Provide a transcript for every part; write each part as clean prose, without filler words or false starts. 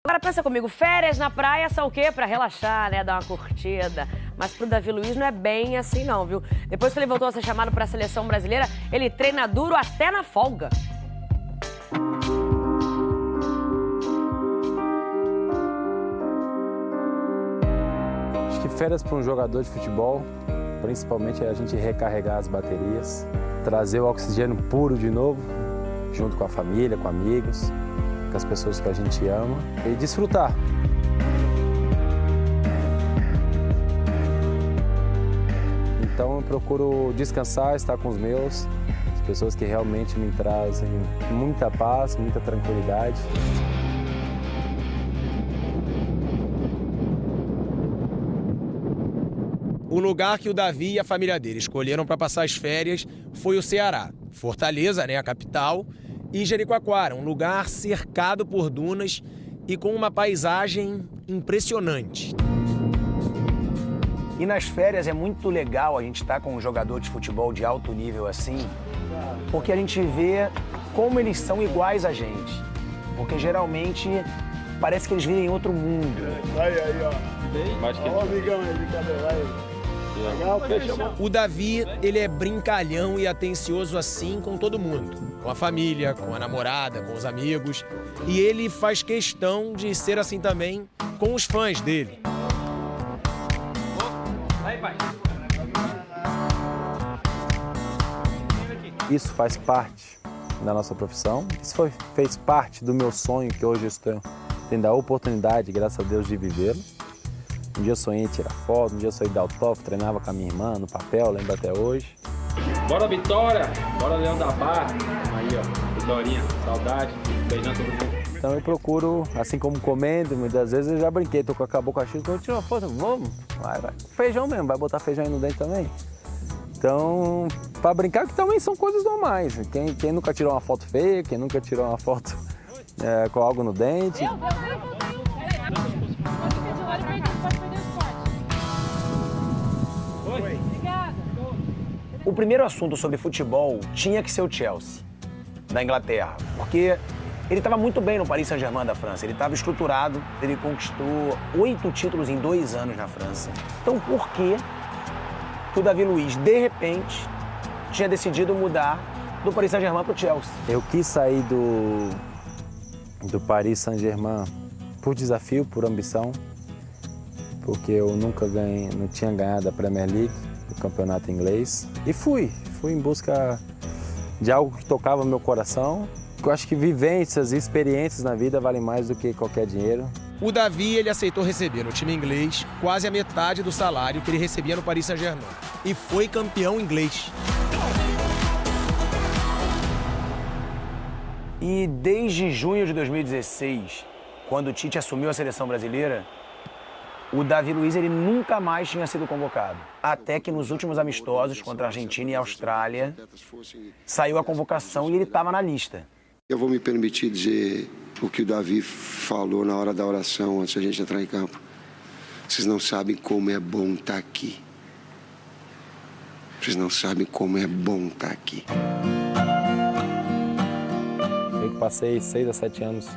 Agora pensa comigo, férias na praia são o quê? Pra relaxar, né? Dar uma curtida. Mas pro Davi Luiz não é bem assim não, viu? Depois que ele voltou a ser chamado pra seleção brasileira, ele treina duro até na folga. Acho que férias para um jogador de futebol, principalmente é a gente recarregar as baterias, trazer o oxigênio puro de novo, junto com a família, com amigos, com as pessoas que a gente ama e desfrutar. Então eu procuro descansar, estar com os meus, as pessoas que realmente me trazem muita paz, muita tranquilidade. O lugar que o Davi e a família dele escolheram para passar as férias foi o Ceará. Fortaleza, né, a capital, e Jericoacoara, um lugar cercado por dunas e com uma paisagem impressionante. E nas férias é muito legal a gente estar com um jogador de futebol de alto nível assim, porque a gente vê como eles são iguais a gente. Porque geralmente parece que eles vivem em outro mundo. Aí, ó. Olha o amigão aí de cabelo, aí. O Davi, ele é brincalhão e atencioso assim com todo mundo. Com a família, com a namorada, com os amigos. E ele faz questão de ser assim também com os fãs dele. Isso faz parte da nossa profissão. Isso fez parte do meu sonho que hoje eu estou tendo a oportunidade, graças a Deus, de vivê-lo. Um dia eu sonhei em tirar foto, um dia eu sonhei em dar autógrafo, treinava com a minha irmã no papel, lembro até hoje. Bora Vitória, bora Leão da Barra. Aí ó, Vitorinha, saudade, beijando todo mundo. Então eu procuro, assim como comendo, muitas vezes eu já brinquei, tô com a boca cheia, então eu tiro uma foto, vamos, vai. Feijão mesmo, vai botar feijão aí no dente também. Então, para brincar que também são coisas normais. Quem nunca tirou uma foto feia, quem nunca tirou uma foto com algo no dente. O primeiro assunto sobre futebol tinha que ser o Chelsea, da Inglaterra, porque ele estava muito bem no Paris Saint-Germain da França, ele estava estruturado, ele conquistou 8 títulos em 2 anos na França. Então por que o Davi Luiz, de repente, tinha decidido mudar do Paris Saint-Germain para o Chelsea? Eu quis sair do Paris Saint-Germain por desafio, por ambição, porque eu nunca ganhei, não tinha ganhado a Premier League, o campeonato inglês, e fui em busca de algo que tocava meu coração. Eu acho que vivências e experiências na vida valem mais do que qualquer dinheiro. O Davi, ele aceitou receber no time inglês quase a metade do salário que ele recebia no Paris Saint-Germain e foi campeão inglês. E desde junho de 2016, quando o Tite assumiu a seleção brasileira, o Davi Luiz ele nunca mais tinha sido convocado. Até que nos últimos amistosos contra a Argentina e a Austrália, saiu a convocação e ele estava na lista. Eu vou me permitir dizer o que o Davi falou na hora da oração, antes da gente entrar em campo. Vocês não sabem como é bom estar aqui. Vocês não sabem como é bom estar aqui. Eu passei 6 a 7 anos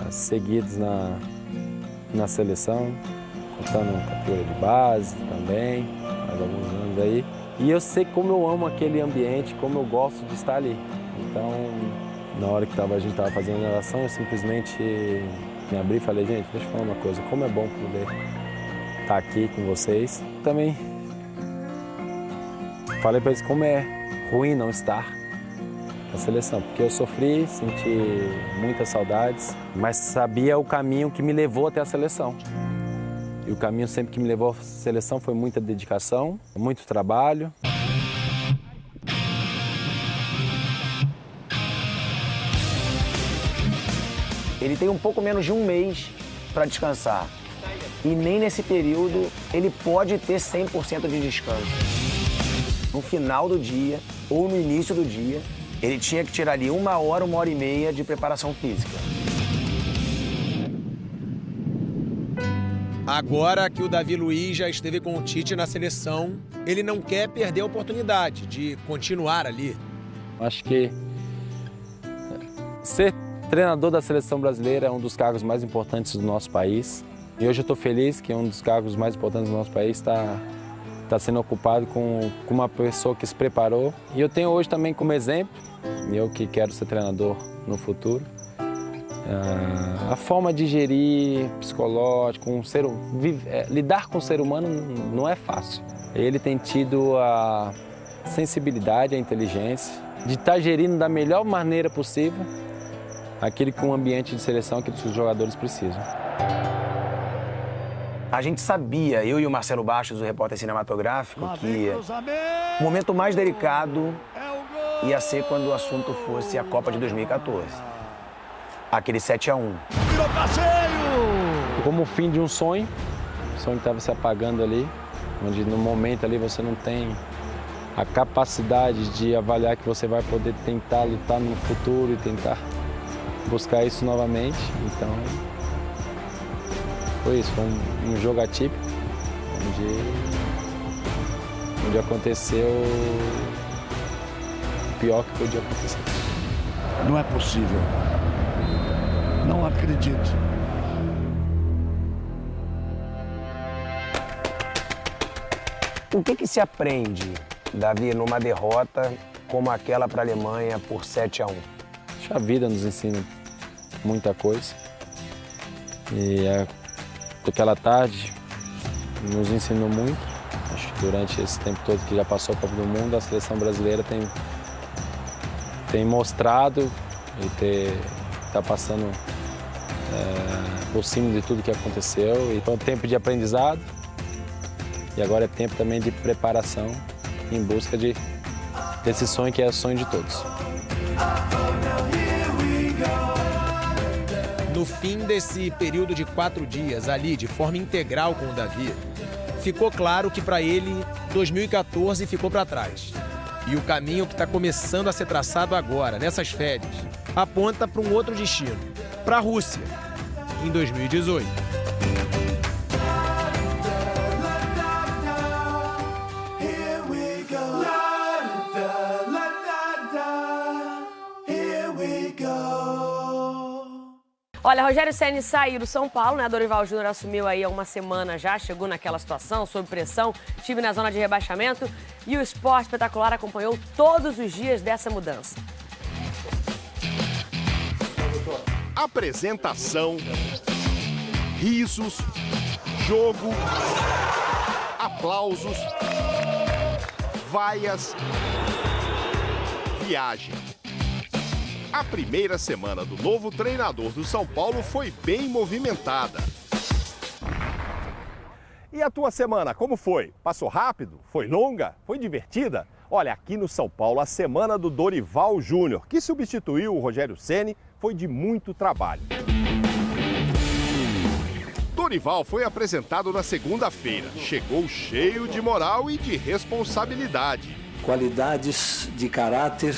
seguidos na seleção, contando categoria de base também, mais alguns anos aí. E eu sei como eu amo aquele ambiente, como eu gosto de estar ali. Então, na hora que a gente estava fazendo a oração, eu simplesmente me abri e falei, gente, deixa eu falar uma coisa, como é bom poder estar aqui com vocês. Também falei para eles como é ruim não estar na seleção, porque eu sofri, senti muitas saudades, mas sabia o caminho que me levou até a seleção. E o caminho sempre que me levou à seleção foi muita dedicação, muito trabalho. Ele tem um pouco menos de um mês para descansar. E nem nesse período ele pode ter 100% de descanso. No final do dia ou no início do dia, ele tinha que tirar ali 1 hora, 1h30 de preparação física. Agora que o Davi Luiz já esteve com o Tite na seleção, ele não quer perder a oportunidade de continuar ali. Acho que ser Treinador da Seleção Brasileira é um dos cargos mais importantes do nosso país. E hoje eu estou feliz que um dos cargos mais importantes do nosso país está sendo ocupado com uma pessoa que se preparou. E eu tenho hoje também como exemplo, eu que quero ser treinador no futuro, a forma de gerir psicológico, lidar com o ser humano não é fácil. Ele tem tido a sensibilidade, a inteligência de estar gerindo da melhor maneira possível aquele que um ambiente de seleção que os jogadores precisam. A gente sabia, eu e o Marcelo Bastos, o repórter cinematográfico, que o momento mais delicado ia ser quando o assunto fosse a Copa de 2014. Aquele 7-1. Virou passeio! Como o fim de um sonho que estava se apagando ali, onde no momento ali você não tem a capacidade de avaliar que você vai poder tentar lutar no futuro e tentar buscar isso novamente. Então, foi isso, foi um jogo atípico, onde aconteceu o pior que podia acontecer. Não é possível. Não acredito. O que se aprende, Davi, numa derrota como aquela para a Alemanha por 7-1? Acho que a vida nos ensina muita coisa. E aquela tarde nos ensinou muito. Acho que durante esse tempo todo que já passou a Copa do Mundo, a seleção brasileira tem mostrado e está passando por cima de tudo que aconteceu. E foi um tempo de aprendizado. E agora é tempo também de preparação em busca desse sonho que é o sonho de todos. No fim desse período de 4 dias, ali, de forma integral com o Davi, ficou claro que para ele 2014 ficou para trás. E o caminho que está começando a ser traçado agora, nessas férias, aponta para um outro destino, para a Rússia, em 2018. Olha, Rogério Ceni saiu do São Paulo, né? Dorival Júnior assumiu aí há uma semana já, chegou naquela situação, sob pressão, time na zona de rebaixamento. E o Esporte Espetacular acompanhou todos os dias dessa mudança. Apresentação, risos, jogo, aplausos, vaias, viagem. A primeira semana do novo treinador do São Paulo foi bem movimentada. E a tua semana, como foi? Passou rápido? Foi longa? Foi divertida? Olha, aqui no São Paulo, a semana do Dorival Júnior, que substituiu o Rogério Ceni, foi de muito trabalho. Dorival foi apresentado na segunda-feira. Chegou cheio de moral e de responsabilidade. Qualidades de caráter,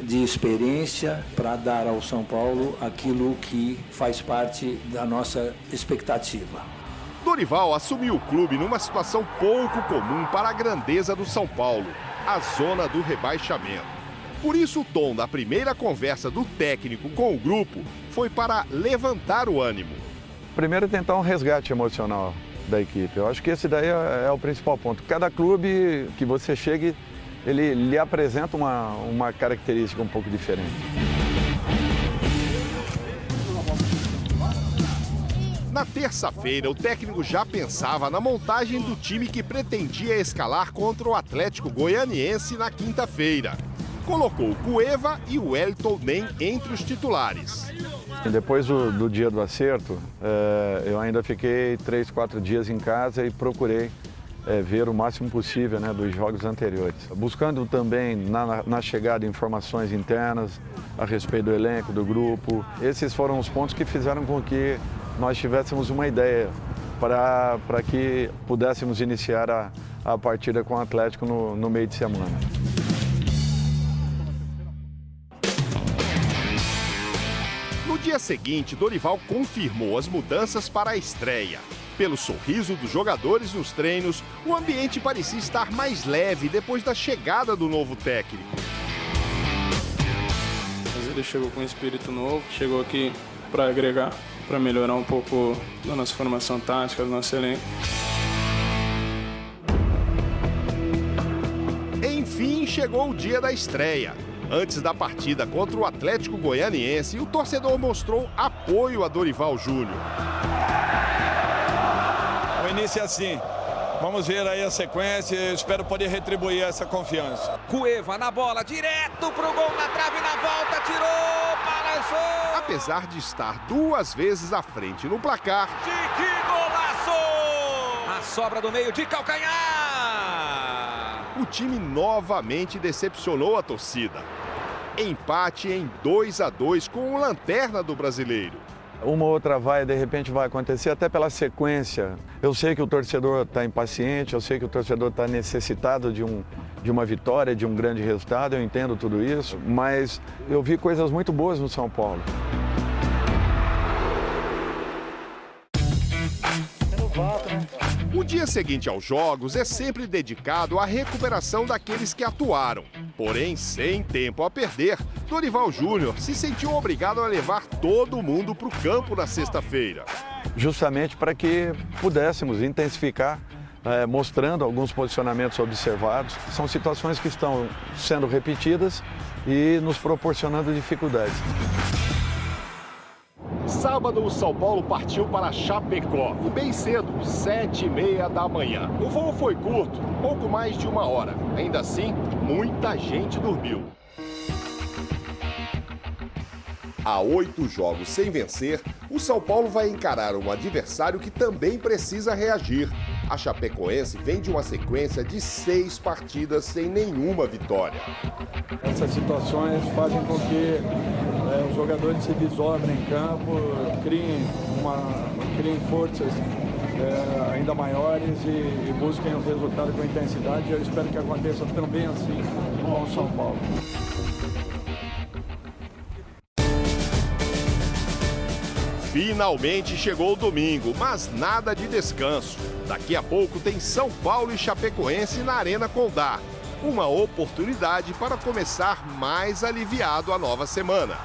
de experiência para dar ao São Paulo aquilo que faz parte da nossa expectativa. Dorival assumiu o clube numa situação pouco comum para a grandeza do São Paulo, a zona do rebaixamento. Por isso, o tom da primeira conversa do técnico com o grupo foi para levantar o ânimo. Primeiro é tentar um resgate emocional da equipe. Eu acho que esse daí é o principal ponto. Cada clube que você chegue, ele lhe apresenta uma característica um pouco diferente. Na terça-feira, o técnico já pensava na montagem do time que pretendia escalar contra o Atlético Goianiense na quinta-feira. Colocou o Cueva e o Wellington Nem entre os titulares. Depois do dia do acerto, eu ainda fiquei 3, 4 dias em casa e procurei ver o máximo possível, né, dos jogos anteriores. Buscando também na chegada informações internas a respeito do elenco, do grupo. Esses foram os pontos que fizeram com que nós tivéssemos uma ideia para que pudéssemos iniciar a partida com o Atlético no meio de semana. No dia seguinte, Dorival confirmou as mudanças para a estreia. Pelo sorriso dos jogadores nos treinos, o ambiente parecia estar mais leve depois da chegada do novo técnico. Ele chegou com um espírito novo, chegou aqui para agregar, para melhorar um pouco da nossa formação tática, do nosso elenco. Enfim, chegou o dia da estreia. Antes da partida contra o Atlético Goianiense, o torcedor mostrou apoio a Dorival Júnior. O início é assim. Vamos ver aí a sequência. Eu espero poder retribuir essa confiança. Cueva na bola, direto pro gol, na trave, na volta, tirou, balançou. Apesar de estar 2 vezes à frente no placar, Que golaço! A sobra do meio de calcanhar. O time novamente decepcionou a torcida. Empate em 2-2 com o lanterna do Brasileiro. Uma outra de repente vai acontecer, até pela sequência. Eu sei que o torcedor está impaciente, eu sei que o torcedor está necessitado de uma vitória, de um grande resultado, eu entendo tudo isso, mas eu vi coisas muito boas no São Paulo. O dia seguinte aos jogos é sempre dedicado à recuperação daqueles que atuaram. Porém, sem tempo a perder, Dorival Júnior se sentiu obrigado a levar todo mundo para o campo na sexta-feira. Justamente para que pudéssemos intensificar, mostrando alguns posicionamentos observados. São situações que estão sendo repetidas e nos proporcionando dificuldades. Sábado, o São Paulo partiu para Chapecó e bem cedo, 7h30 da manhã. O voo foi curto, pouco mais de 1 hora. Ainda assim, muita gente dormiu. Há 8 jogos sem vencer, o São Paulo vai encarar um adversário que também precisa reagir. A Chapecoense vem de uma sequência de 6 partidas sem nenhuma vitória. Essas situações fazem com que os jogadores se desdobrem em campo, criem forças ainda maiores e busquem o resultado com intensidade. Eu espero que aconteça também assim com o São Paulo. Finalmente chegou o domingo, mas nada de descanso. Daqui a pouco tem São Paulo e Chapecoense na Arena Condá. Uma oportunidade para começar mais aliviado a nova semana.